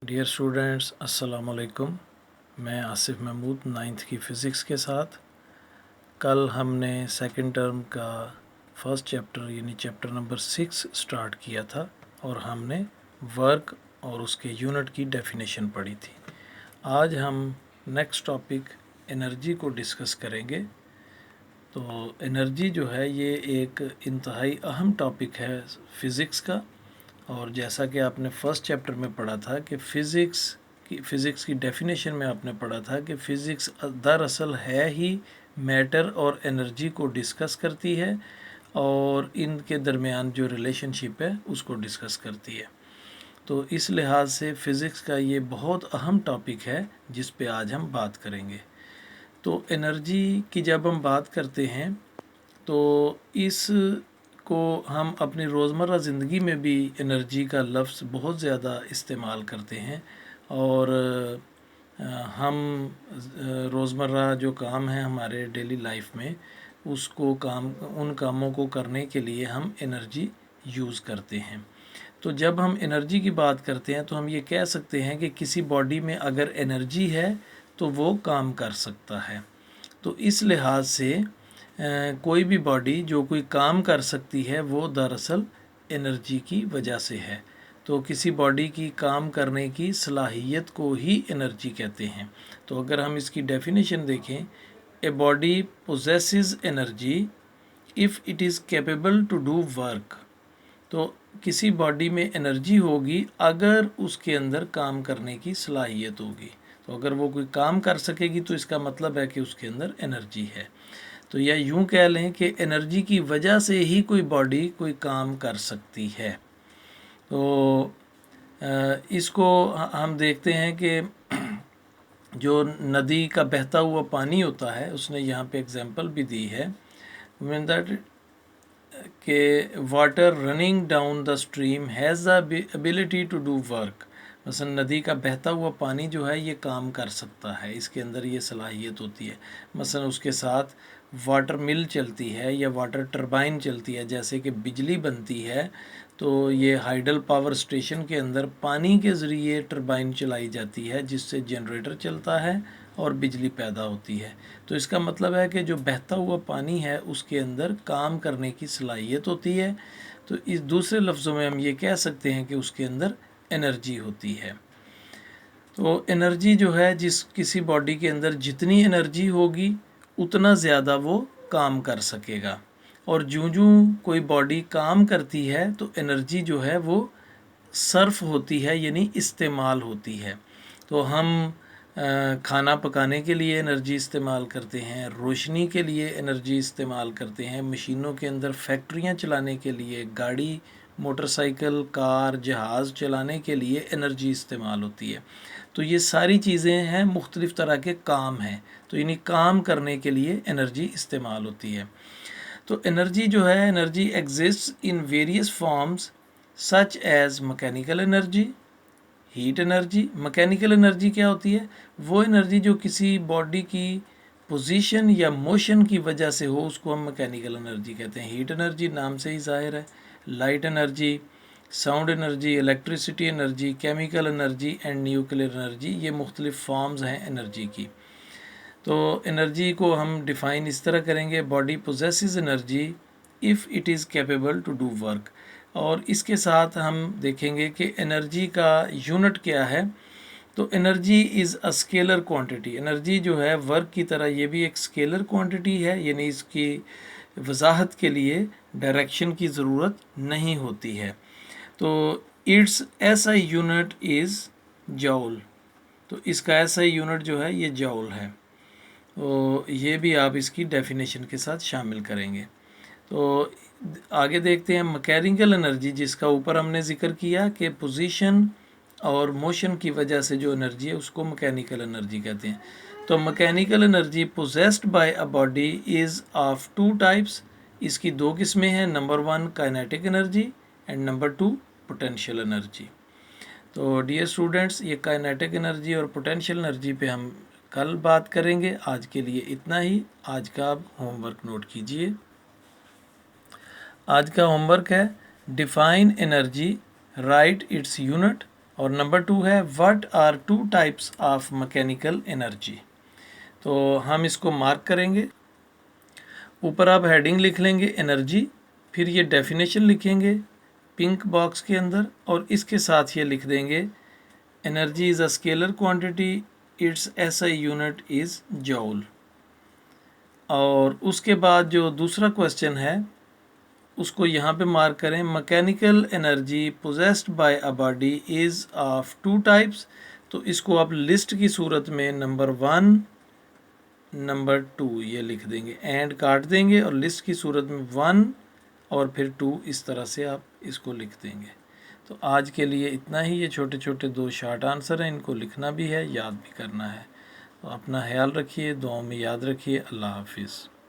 Dear students, अस्सलाम वालेकुम। मैं आसिफ महमूद नाइन्थ की फ़िज़िक्स के साथ। कल हमने सेकंड टर्म का फर्स्ट चैप्टर यानी चैप्टर नंबर 6 स्टार्ट किया था और हमने वर्क और उसके यूनिट की डेफिनेशन पढ़ी थी। आज हम नेक्स्ट टॉपिक एनर्जी को डिस्कस करेंगे। तो एनर्जी जो है ये एक इंतहाई अहम टॉपिक है फ़िज़िक्स का। और जैसा कि आपने फर्स्ट चैप्टर में पढ़ा था कि फ़िज़िक्स की डेफिनेशन में आपने पढ़ा था कि फ़िज़िक्स दरअसल है ही मैटर और एनर्जी को डिस्कस करती है और इनके दरमियान जो रिलेशनशिप है उसको डिस्कस करती है। तो इस लिहाज से फ़िज़िक्स का ये बहुत अहम टॉपिक है जिस पे आज हम बात करेंगे। तो एनर्जी की जब हम बात करते हैं तो इस को हम अपनी रोज़मर्रा ज़िंदगी में भी एनर्जी का लफ्ज़ बहुत ज़्यादा इस्तेमाल करते हैं और हम रोज़मर्रा जो काम है हमारे डेली लाइफ में उसको उन कामों को करने के लिए हम एनर्जी यूज़ करते हैं। तो जब हम एनर्जी की बात करते हैं तो हम ये कह सकते हैं कि किसी बॉडी में अगर एनर्जी है तो वो काम कर सकता है। तो इस लिहाज से कोई भी बॉडी जो कोई काम कर सकती है वो दरअसल एनर्जी की वजह से है। तो किसी बॉडी की काम करने की सलाहियत को ही एनर्जी कहते हैं। तो अगर हम इसकी डेफिनेशन देखें, a body possesses energy if it is capable to do work. तो किसी बॉडी में एनर्जी होगी अगर उसके अंदर काम करने की सलाहियत होगी। तो अगर वो कोई काम कर सकेगी तो इसका मतलब है कि उसके अंदर एनर्जी है। तो या यूं कह लें कि एनर्जी की वजह से ही कोई बॉडी कोई काम कर सकती है। तो इसको हम देखते हैं कि जो नदी का बहता हुआ पानी होता है उसने यहाँ पे एग्जांपल भी दी है मीन दैट कि water running down the stream has the ability to do work. मसलन नदी का बहता हुआ पानी जो है ये काम कर सकता है, इसके अंदर ये सलाहियत होती है। मसलन उसके साथ वाटर मिल चलती है या वाटर टरबाइन चलती है, जैसे कि बिजली बनती है तो ये हाइडल पावर स्टेशन के अंदर पानी के ज़रिए टरबाइन चलाई जाती है जिससे जनरेटर चलता है और बिजली पैदा होती है। तो इसका मतलब है कि जो बहता हुआ पानी है उसके अंदर काम करने की सलाहियत होती है। तो इस दूसरे लफ्ज़ों में हम ये कह सकते हैं कि उसके अंदर एनर्जी होती है। तो एनर्जी जो है किसी बॉडी के अंदर जितनी एनर्जी होगी उतना ज़्यादा वो काम कर सकेगा। और जूं कोई बॉडी काम करती है तो एनर्जी जो है वो सर्फ होती है यानी इस्तेमाल होती है। तो हम खाना पकाने के लिए एनर्जी इस्तेमाल करते हैं, रोशनी के लिए एनर्जी इस्तेमाल करते हैं, मशीनों के अंदर फैक्ट्रियां चलाने के लिए, गाड़ी मोटरसाइकिल कार जहाज़ चलाने के लिए एनर्जी इस्तेमाल होती है। तो ये सारी चीज़ें हैं, मुख्तलिफ़ तरह के काम हैं। तो इन्हीं काम करने के लिए एनर्जी इस्तेमाल होती है। तो एनर्जी जो है, energy exists in various forms such as mechanical energy, heat energy. Mechanical energy क्या होती है? वो एनर्जी जो किसी बॉडी की पोजीशन या मोशन की वजह से हो उसको हम मैकेनिकल एनर्जी कहते हैं। हीट एनर्जी नाम से ही ज़ाहिर है। Light energy, sound energy, electricity energy, chemical energy and nuclear energy, ये मुख्तलिफ़ फॉर्म्स हैं एनर्जी की। तो एनर्जी को हम डिफ़ाइन इस तरह करेंगे, body possesses energy if it is capable to do work. और इसके साथ हम देखेंगे कि एनर्जी का यूनिट क्या है। तो energy is a scalar quantity. Energy जो है वर्क की तरह ये भी एक स्केलर क्वांटिटी है, यानी इसकी वजाहत के लिए डायरेक्शन की ज़रूरत नहीं होती है। तो इट्स ऐसा यूनिट इज़ जॉल। तो इसका ऐसा यूनिट जो है ये जॉल है। तो ये भी आप इसकी डेफिनेशन के साथ शामिल करेंगे। तो आगे देखते हैं मैकेनिकल एनर्जी, जिसका ऊपर हमने ज़िक्र किया कि पोजीशन और मोशन की वजह से जो एनर्जी है उसको मैकेनिकल एनर्जी कहते हैं। तो mechanical energy possessed by a body is of two types. इसकी दो किस्में हैं, number 1 kinetic energy and number 2 potential energy. तो डियर स्टूडेंट्स, ये काइनेटिक एनर्जी और पोटेंशियल एनर्जी पे हम कल बात करेंगे। आज के लिए इतना ही। आज का आप होमवर्क नोट कीजिए। आज का होमवर्क है define energy, right its unit और नंबर 2 है what are 2 types of mechanical energy. तो हम इसको मार्क करेंगे। ऊपर आप हेडिंग लिख लेंगे एनर्जी, फिर ये डेफिनेशन लिखेंगे पिंक बॉक्स के अंदर, और इसके साथ ये लिख देंगे energy is a scalar quantity, it's SI unit is joule. और उसके बाद जो दूसरा क्वेश्चन है उसको यहाँ पे मार्क करें, mechanical energy possessed by a body is of 2 types. तो इसको आप लिस्ट की सूरत में नंबर 1 नंबर 2 ये लिख देंगे, एंड काट देंगे और लिस्ट की सूरत में 1 और फिर 2 इस तरह से आप इसको लिख देंगे। तो आज के लिए इतना ही। ये छोटे छोटे 2 शार्ट आंसर हैं, इनको लिखना भी है, याद भी करना है। तो अपना ख्याल रखिए, दुआओं में याद रखिए। अल्लाह हाफिज़।